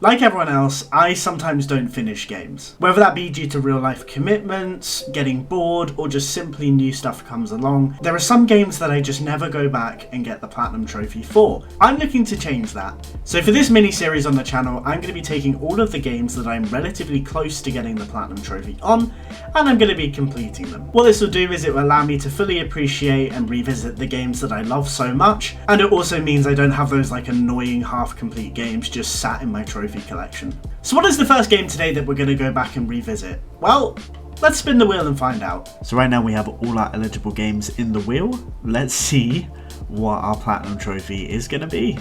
Like everyone else, I sometimes don't finish games. Whether that be due to real life commitments, getting bored, or just simply new stuff comes along, there are some games that I just never go back and get the Platinum Trophy for. I'm looking to change that. So for this mini-series on the channel, I'm going to be taking all of the games that I'm relatively close to getting the Platinum Trophy on, and I'm going to be completing them. What this will do is it will allow me to fully appreciate and revisit the games that I love so much, and it also means I don't have those like annoying half-complete games just sat in my trophy collection. So what is the first game today that we're going to go back and revisit? Well, let's spin the wheel and find out. So right now we have all our eligible games in the wheel. Let's see what our Platinum Trophy is going to be.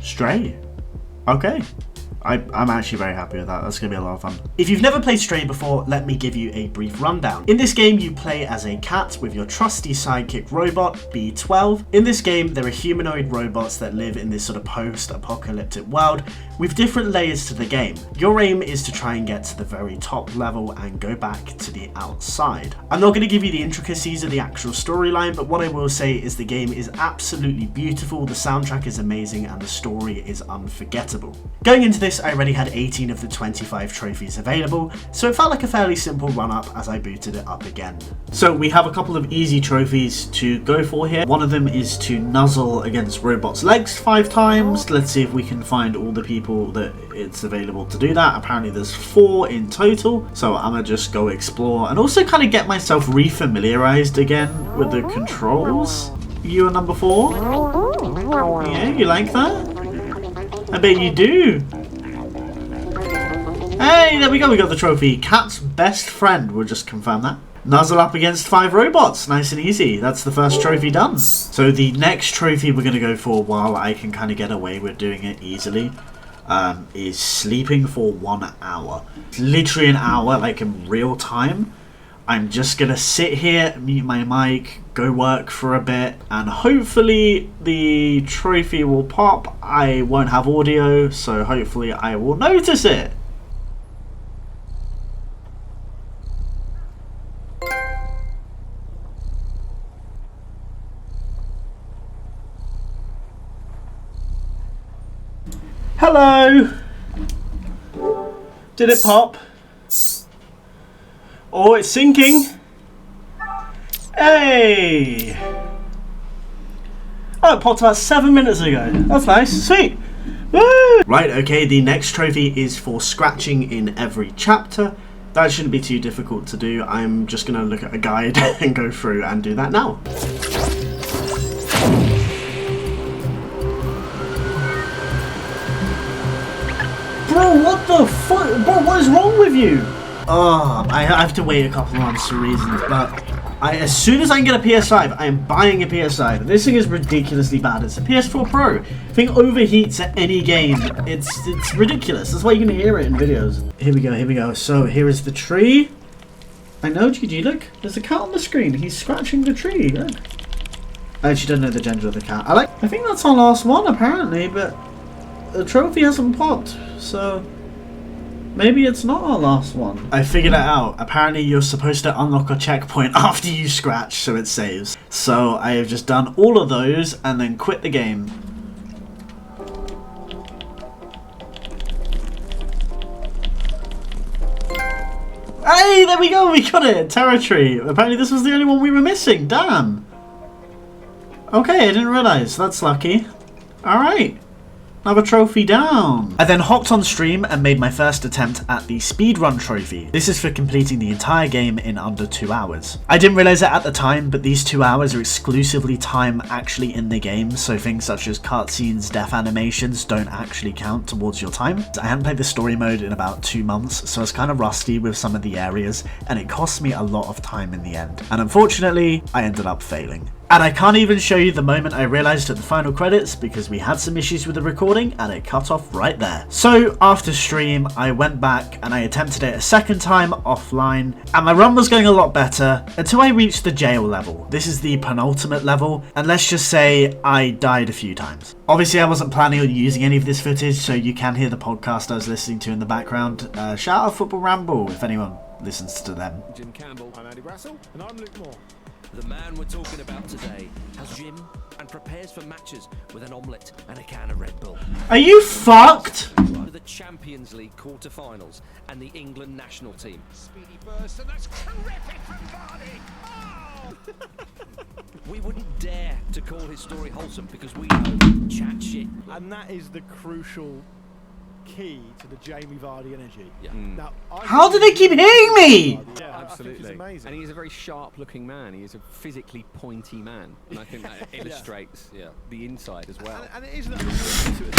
Stray. Okay. I'm actually very happy with that. That's going to be a lot of fun. If you've never played Stray before, let me give you a brief rundown. In this game, you play as a cat with your trusty sidekick robot, B12. In this game, there are humanoid robots that live in this sort of post-apocalyptic world with different layers to the game. Your aim is to try and get to the very top level and go back to the outside. I'm not going to give you the intricacies of the actual storyline, but what I will say is the game is absolutely beautiful, the soundtrack is amazing, and the story is unforgettable. Going into this, I already had 18 of the 25 trophies available, so it felt like a fairly simple run-up as I booted it up again. So we have a couple of easy trophies to go for here. One of them is to nuzzle against robots' legs 5 times. Let's see if we can find all the people that it's available to do that. Apparently there's 4 in total, so I'm gonna just go explore and also kind of get myself re-familiarized again with the controls. You are number 4? Yeah, you like that? I bet you do. Hey, there we go, we got the trophy. Cat's best friend, we'll just confirm that. Nuzzle up against 5 robots, nice and easy. That's the first trophy done. So the next trophy we're going to go for, while I can kind of get away with doing it easily, is sleeping for 1 hour. Literally an hour, like in real time. I'm just going to sit here, mute my mic, go work for a bit, and hopefully the trophy will pop. I won't have audio, so hopefully I will notice it. Hello! Did it pop? Oh, it's sinking. Hey! Oh, it popped about 7 minutes ago. That's nice. Sweet. Woo! Right, okay, the next trophy is for scratching in every chapter. That shouldn't be too difficult to do. I'm just going to look at a guide and go through and do that now. Bro, what the fuck? Bro, what is wrong with you? Oh, I have to wait a couple of months for reasons, but as soon as I can get a PS5, I am buying a PS5. This thing is ridiculously bad. It's a PS4 Pro. Thing overheats at any game. It's ridiculous. That's why you can hear it in videos. Here we go, here we go. So here is the tree. I know, GG, look. There's a cat on the screen. He's scratching the tree. Look. I actually don't know the gender of the cat. I think that's our last one, apparently, but the trophy hasn't popped, so maybe it's not our last one. I figured it out. Apparently you're supposed to unlock a checkpoint after you scratch so it saves. So I have just done all of those and then quit the game. Hey, there we go, we got it! Territory. Apparently this was the only one we were missing. Damn. Okay, I didn't realise. That's lucky. Alright. Another trophy down. I then hopped on stream and made my first attempt at the speedrun trophy. This is for completing the entire game in under 2 hours. I didn't realize it at the time, but these 2 hours are exclusively time actually in the game, so things such as cutscenes, death animations don't actually count towards your time. I hadn't played the story mode in about 2 months, so I was kind of rusty with some of the areas, and it cost me a lot of time in the end. And unfortunately, I ended up failing. And I can't even show you the moment I realised at the final credits because we had some issues with the recording and it cut off right there. So after stream, I went back and I attempted it a second time offline and my run was going a lot better until I reached the jail level. This is the penultimate level and let's just say I died a few times. Obviously I wasn't planning on using any of this footage, so you can hear the podcast I was listening to in the background. Shout out Football Ramble if anyone listens to them. Jim Campbell. I'm Andy Brassel and I'm Luke Moore. The man we're talking about today has gym and prepares for matches with an omelette and a can of Red Bull. Are you fucked? The Champions League quarter-finals and the England national team. Speedy burst and that's terrific from Vardy. Oh! We wouldn't dare to call his story wholesome because we know chat shit. And that is the crucial key to the Jamie Vardy energy. Yeah. Now, How do they keep hitting me? Yeah, Absolutely. amazing. And he's a very sharp-looking man. He is a physically pointy man, and I think that illustrates the inside as well. And it is that well-trodden story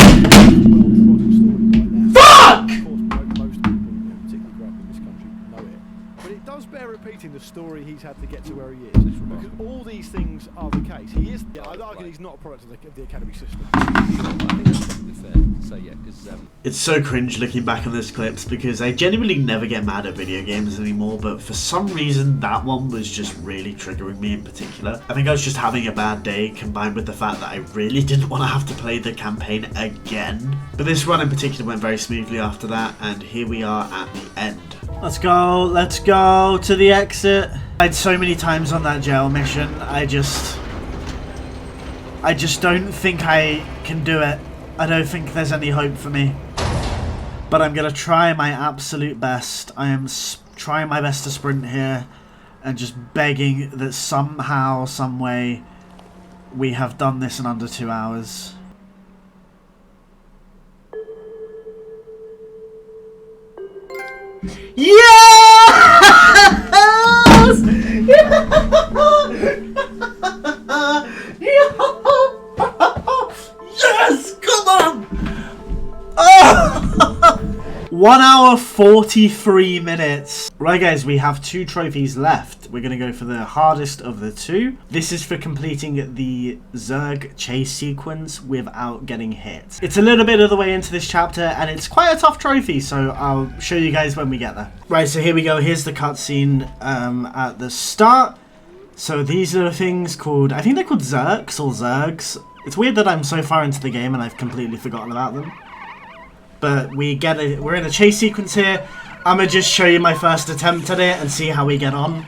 right now. Fuck! Of course, most people, particularly grow up in this country, know it. But it does bear repeating the story he's had to get to where he is. Because all these things are the case. He is. I'd argue he's not a product of the academy system. I think that's probably fair to say, yeah, because It's so cringe looking back on those clips because I genuinely never get mad at video games anymore, but for some reason that one was just really triggering me in particular. I think I was just having a bad day combined with the fact that I really didn't want to have to play the campaign again. But this run in particular went very smoothly after that, and here we are at the end. Let's go to the exit. I died so many times on that jail mission, I just don't think I can do it. I don't think there's any hope for me. But I'm going to try my absolute best. I am trying my best to sprint here and just begging that somehow, some way, we have done this in under 2 hours. Yes! Yes! Come on! Oh! 1 hour 43 minutes. Right guys, we have 2 trophies left. We're going to go for the hardest of the 2. This is for completing the Zerg chase sequence without getting hit. It's a little bit of the way into this chapter and it's quite a tough trophy, so I'll show you guys when we get there. Right, so here we go. Here's the cutscene at the start. So these are things called, I think they're called Zergs or Zergs. It's weird that I'm so far into the game and I've completely forgotten about them. But we're in a chase sequence here. I'm going to just show you my first attempt at it and see how we get on.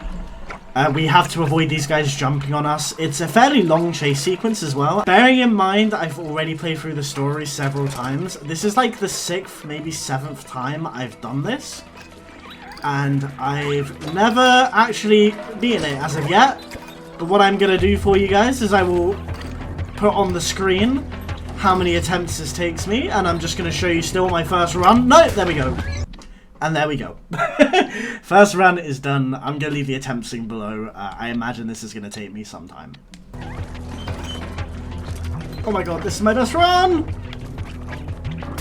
We have to avoid these guys jumping on us. It's a fairly long chase sequence as well. Bearing in mind I've already played through the story several times. This is like the 6th, maybe 7th time I've done this. And I've never actually beaten it as of yet. But what I'm going to do for you guys is I will put on the screen how many attempts this takes me, and I'm just going to show you still my first run. No, there we go. And there we go. First run is done. I'm going to leave the attempts thing below. I imagine this is going to take me some time. Oh my god, this is my best run!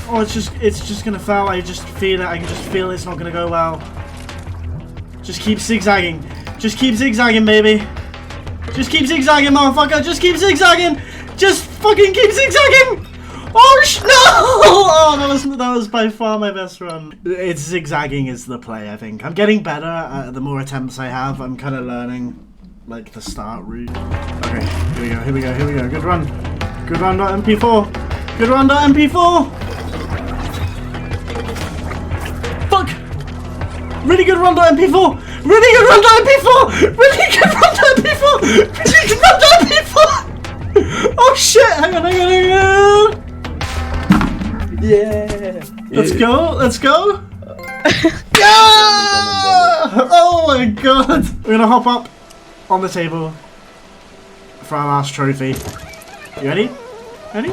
Oh, it's just going to fail. I just feel it. I can just feel it's not going to go well. Just keep zigzagging. Just keep zigzagging, baby. Just keep zigzagging, motherfucker. Just keep zigzagging. Just fucking keep zigzagging! Oh no! Oh, that was by far my best run. It's zigzagging is the play, I think. I'm getting better the more attempts I have. I'm kind of learning, like, the start route. Okay, here we go. Good run. Good run, .mp4. Good run, .mp4. Fuck! Really good run, .mp4. Really good run, .mp4. Really good run, .mp4. Really good run, .mp4. Oh shit! Hang on. yeah. Let's go. Yeah! Oh my god! We're gonna hop up on the table for our last trophy. You ready? Ready?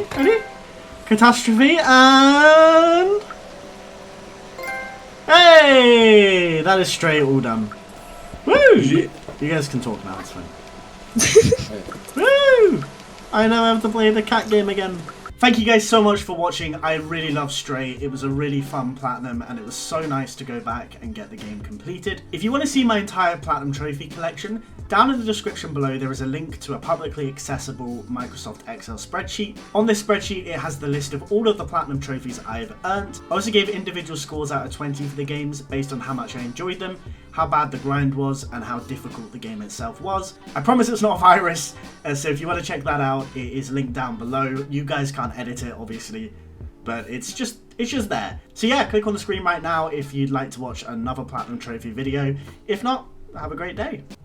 Catastrophe and... Hey! That is straight all done. Woo! You guys can talk now, it's fine. Woo! I now have to play the cat game again. Thank you guys so much for watching. I really love Stray. It was a really fun platinum and it was so nice to go back and get the game completed. If you want to see my entire platinum trophy collection, down in the description below there is a link to a publicly accessible Microsoft Excel spreadsheet. On this spreadsheet it has the list of all of the platinum trophies I have earned. I also gave individual scores out of 20 for the games based on how much I enjoyed them, how bad the grind was, and how difficult the game itself was. I promise it's not a virus, so if you want to check that out, it is linked down below. You guys can't edit it obviously, but it's just there. So yeah, click on the screen right now if you'd like to watch another platinum trophy video. If not, have a great day.